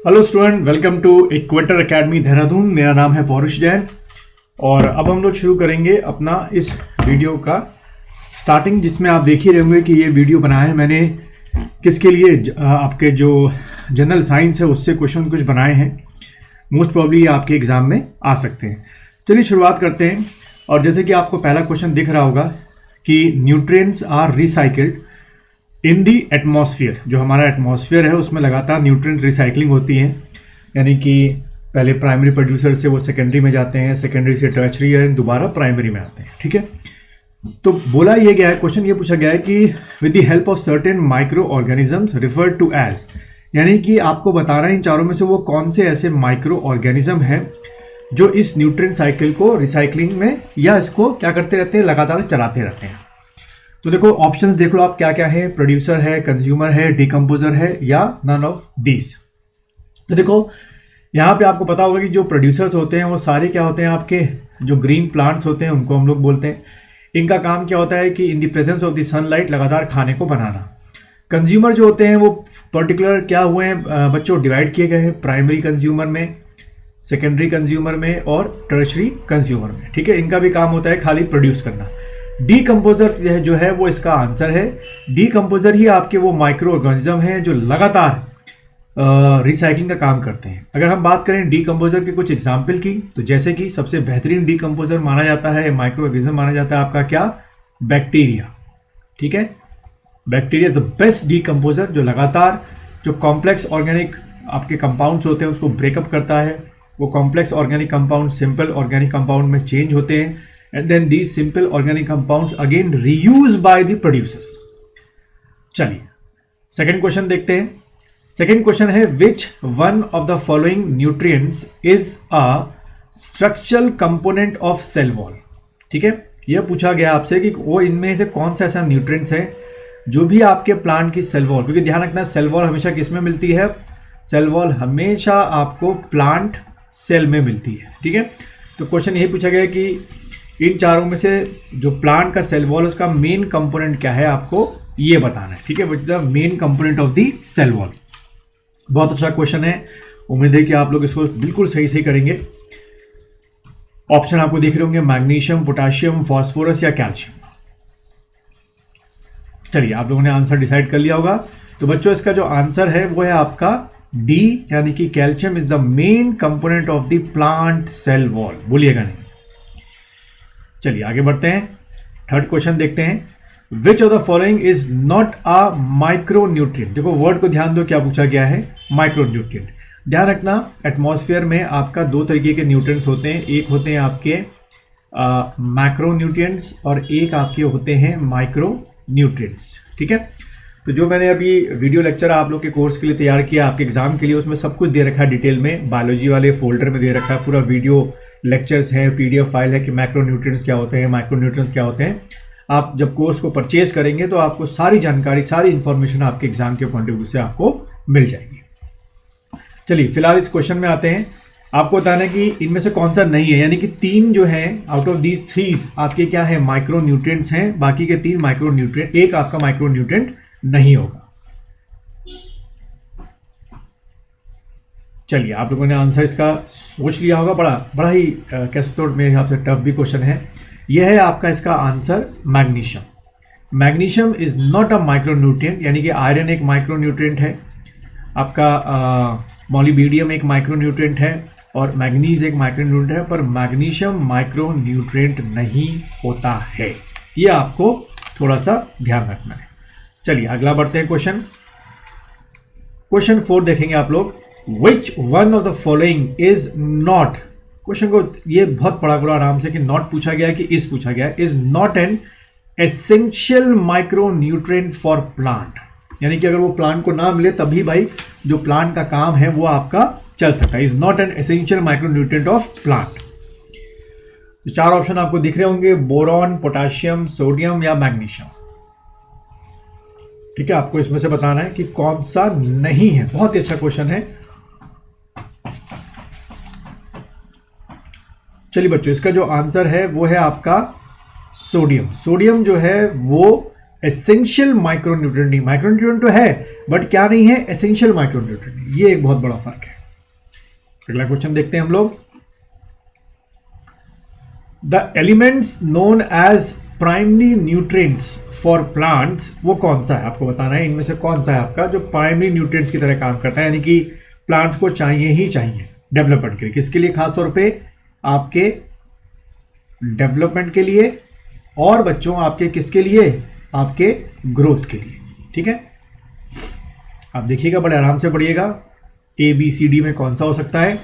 Hello student, welcome to Equator Academy Dehradun. मेरा नाम है पौरुष जैन और अब हम लोग शुरू करेंगे अपना इस वीडियो का स्टार्टिंग, जिसमें आप देख ही रहे होंगे कि ये वीडियो बनाया है मैंने किसके लिए। आपके जो जनरल साइंस है उससे क्वेश्चन कुछ बनाए हैं, मोस्ट प्रॉब्ली आपके एग्जाम में आ सकते हैं। चलिए शुरुआत करते हैं। और जैसे कि आपको पहला क्वेश्चन दिख रहा होगा कि nutrients are recycled in the atmosphere. जो हमारा एटमॉस्फेयर है उसमें लगातार न्यूट्रिएंट रिसाइकलिंग होती है, यानी कि पहले प्राइमरी प्रोड्यूसर से वो सेकेंडरी में जाते हैं, सेकेंडरी से टर्शरी है, दोबारा प्राइमरी में आते हैं। ठीक है, तो बोला ये गया है, क्वेश्चन ये पूछा गया है कि with the help of certain micro organisms referred to as, यानी कि आपको बताना है इन चारों में से वो कौन से ऐसे माइक्रो ऑर्गेनिज्म हैं जो इस न्यूट्रिएंट साइकिल को रिसाइकलिंग में या इसको क्या करते रहते हैं, लगातार चलाते रहते हैं। तो देखो ऑप्शंस देख लो आप क्या क्या है, प्रोड्यूसर है, कंज्यूमर है, डिकम्पोजर है या नन ऑफ दीज। तो देखो यहाँ पे आपको पता होगा कि जो प्रोड्यूसर्स होते हैं वो सारे क्या होते हैं, आपके जो ग्रीन प्लांट्स होते हैं उनको हम लोग बोलते हैं। इनका काम क्या होता है कि in the presence of the sunlight लगातार खाने को बनाना। कंज्यूमर जो होते हैं वो पर्टिकुलर क्या हुए हैं बच्चों, डिवाइड किए गए हैं प्राइमरी कंज्यूमर में, सेकेंडरी कंज्यूमर में और टर्शरी कंज्यूमर में। ठीक है, इनका भी काम होता है खाली प्रोड्यूस करना। डीकम्पोजर जो है वो इसका आंसर है। डीकम्पोजर ही आपके वो माइक्रो ऑर्गेनिज्म हैं जो लगातार रिसाइकलिंग का काम करते हैं। अगर हम बात करें डीकम्पोजर के कुछ एग्जाम्पल की, तो जैसे कि सबसे बेहतरीन डीकम्पोजर माना जाता है, माइक्रो ऑर्गेनिज्म माना जाता है आपका क्या, बैक्टीरिया। ठीक है, बैक्टीरिया द बेस्ट डीकम्पोजर जो लगातार जो कॉम्प्लेक्स ऑर्गेनिक आपके कंपाउंड्स होते हैं उसको ब्रेकअप करता है। वो complex organic compound simple organic compound में चेंज होते हैं and then these simple organic compounds again reused by the producers। चलिए सेकंड क्वेश्चन देखते हैं। सेकंड क्वेश्चन है which one of the following nutrients is a structural component of cell wall। ठीक है, यह पूछा गया आपसे कि वो इनमें से कौन सा ऐसा न्यूट्रिएंट्स है जो भी आपके प्लांट की सेल वॉल, क्योंकि ध्यान रखना सेल वॉल हमेशा किसमें मिलती है, सेल वॉल हमेशा आपको प्लांट सेल में मिलती है। ठीक है, तो क्वेश्चन यही पूछा गया कि इन चारों में से जो प्लांट का सेल वॉल उसका मेन कंपोनेंट क्या है, आपको ये बताना है। ठीक है, which the main component of the cell wall. बहुत अच्छा क्वेश्चन है, उम्मीद है कि आप लोग इसको बिल्कुल सही सही करेंगे। ऑप्शन आपको दिख रहे होंगे, मैग्नीशियम, पोटाशियम, फास्फोरस या कैल्शियम। चलिए आप लोगों ने आंसर डिसाइड कर लिया होगा। तो बच्चों इसका जो आंसर है वो है आपका डी, यानी कि calcium is the main component of the plant cell wall, भूलिएगा नहीं। चलिए आगे बढ़ते हैं, थर्ड क्वेश्चन देखते हैं। Which of the following is not a micro nutrient. देखो वर्ड को ध्यान दो, क्या पूछा गया है, माइक्रो न्यूट्रिएंट। ध्यान रखना एटमॉस्फेयर में आपका दो तरीके के न्यूट्रिएंट्स होते हैं, एक होते हैं आपके मैक्रो न्यूट्रिएंट्स और एक आपके होते हैं माइक्रो न्यूट्रिएंट्स। ठीक है, तो जो मैंने अभी वीडियो लेक्चर आप लोग के कोर्स के लिए तैयार किया आपके एग्जाम के लिए, उसमें सब कुछ दे रखा है डिटेल में, बायोलॉजी वाले फोल्डर में दे रखा है, पूरा वीडियो लेक्चर्स हैं, पीडीएफ फाइल है कि मैक्रो न्यूट्रिएंट्स क्या होते हैं, माइक्रो न्यूट्रिएंट्स क्या होते हैं। आप जब कोर्स को परचेज करेंगे तो आपको सारी जानकारी, सारी इंफॉर्मेशन आपके एग्जाम के पॉइंट ऑफ व्यू से आपको मिल जाएगी। चलिए फिलहाल इस क्वेश्चन में आते हैं। आपको बताना है कि इनमें से कौन सा नहीं है, यानी कि तीन जो है आउट ऑफ दीज थ्रीज आपके क्या है, माइक्रो न्यूट्रिएंट्स हैं, बाकी के तीन माइक्रो न्यूट्रिएंट, एक आपका माइक्रो न्यूट्रिएंट नहीं होगा। चलिए आप लोगों ने आंसर इसका सोच लिया होगा, बड़ा ही कैसे तो मेरे हिसाब से टफ भी क्वेश्चन है। यह है आपका इसका answer magnesium. Magnesium is not a micro nutrient, यानी कि आयरन एक माइक्रो न्यूट्रिएंट है, आपका मॉलिबेडियम एक माइक्रो न्यूट्रिएंट है और मैग्नीज एक माइक्रो न्यूट्रिएंट है, पर मैग्नीशियम माइक्रो न्यूट्रिएंट नहीं होता है। ये आपको थोड़ा सा ध्यान रखना है। चलिए अगला बढ़ते हैं क्वेश्चन 4 देखेंगे आप लोग। Which one of the following is not, question को ये बहुत पढ़ा करो आराम से कि नॉट पूछा गया है कि इस पूछा गया है, is not an essential micro nutrient for plant, यानी कि अगर वो प्लांट को ना मिले तभी भाई जो प्लांट का काम है वो आपका चल सकता है। Is not an essential micro nutrient of plant. तो चार ऑप्शन आपको दिख रहे होंगे, बोरॉन, पोटाशियम, सोडियम या मैग्नीशियम। ठीक है, आपको इसमें से बताना है कि कौन सा नहीं है। बहुत ही अच्छा क्वेश्चन है। चलिए बच्चों इसका जो आंसर है वो है आपका सोडियम। सोडियम जो है वो एसेंशियल माइक्रोन्यूट्रिएंट नहीं, माइक्रोन्यूट्रिएंट तो है बट क्या नहीं है, एसेंशियल माइक्रोन्यूट्रिएंट। ये एक बहुत बड़ा फर्क है। अगला क्वेश्चन देखते हैं हम लोग। The elements known as primary nutrients for plants, वो कौन सा है, आपको बताना है इनमें से कौन सा है आपका जो प्राइमरी न्यूट्रिएंट्स की तरह काम करता है, यानी कि प्लांट्स को चाहिए ही चाहिए डेवलपमेंट के लिए। किसके लिए? खासतौर पे आपके डेवलपमेंट के लिए, और बच्चों आपके किसके लिए? आपके ग्रोथ के लिए। ठीक है, आप देखिएगा, बड़े आराम से पढ़िएगा। ए बी सी डी में कौन सा हो सकता है?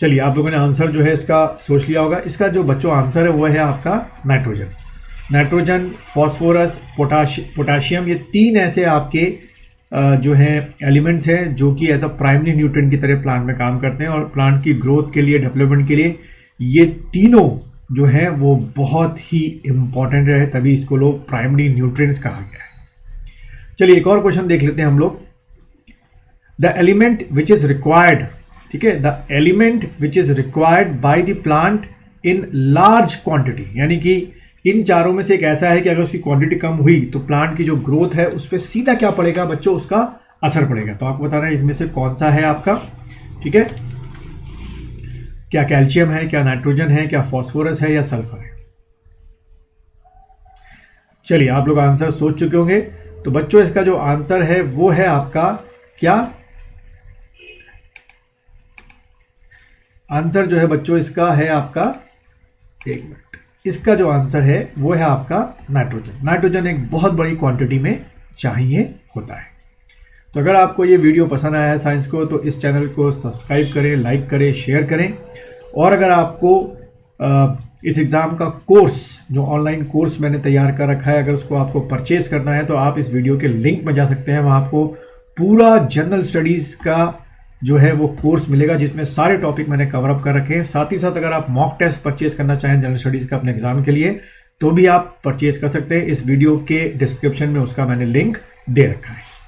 चलिए, आप लोगों ने आंसर जो है इसका सोच लिया होगा। इसका जो बच्चों आंसर है वो है आपका नाइट्रोजन। नाइट्रोजन, फॉस्फोरस, पोटाशियम, ये तीन ऐसे आपके जो हैं एलिमेंट्स हैं जो कि एज अ प्राइमरी न्यूट्रिएंट की तरह प्लांट में काम करते हैं, और प्लांट की ग्रोथ के लिए, डेवलपमेंट के लिए ये तीनों जो हैं वो बहुत ही इंपॉर्टेंट है, तभी इसको लोग प्राइमरी न्यूट्रिएंट्स कहा गया है। चलिए एक और क्वेश्चन देख लेते हैं हम लोग। The element which is required, ठीक है, the element which is required by the plant in large quantity, यानी कि इन चारों में से एक ऐसा है कि अगर उसकी क्वांटिटी कम हुई तो प्लांट की जो ग्रोथ है उस पर सीधा क्या पड़ेगा बच्चों? उसका असर पड़ेगा। तो आपको बताना है इसमें से कौन सा है आपका। ठीक है, क्या कैल्शियम है, क्या नाइट्रोजन है, क्या फॉस्फोरस है, या सल्फर है? चलिए, आप लोग आंसर सोच चुके होंगे। तो बच्चों इसका जो आंसर है वो है आपका क्या? आंसर जो है बच्चों इसका है आपका, एक मिनट, इसका जो आंसर है वो है आपका नाइट्रोजन। नाइट्रोजन एक बहुत बड़ी क्वांटिटी में चाहिए होता है। तो अगर आपको ये वीडियो पसंद आया है साइंस को, तो इस चैनल को सब्सक्राइब करें, लाइक करें, शेयर करें। और अगर आपको इस एग्ज़ाम का कोर्स, जो ऑनलाइन कोर्स मैंने तैयार कर रखा है, अगर उसको आपको परचेज करना है तो आप इस वीडियो के लिंक में जा सकते हैं। वहाँ आपको पूरा जनरल स्टडीज़ का जो है वो कोर्स मिलेगा, जिसमें सारे टॉपिक मैंने कवर अप कर रखे हैं। साथ ही साथ अगर आप मॉक टेस्ट परचेज करना चाहें जनरल स्टडीज़ का अपने एग्जाम के लिए, तो भी आप परचेज कर सकते हैं। इस वीडियो के डिस्क्रिप्शन में उसका मैंने लिंक दे रखा है।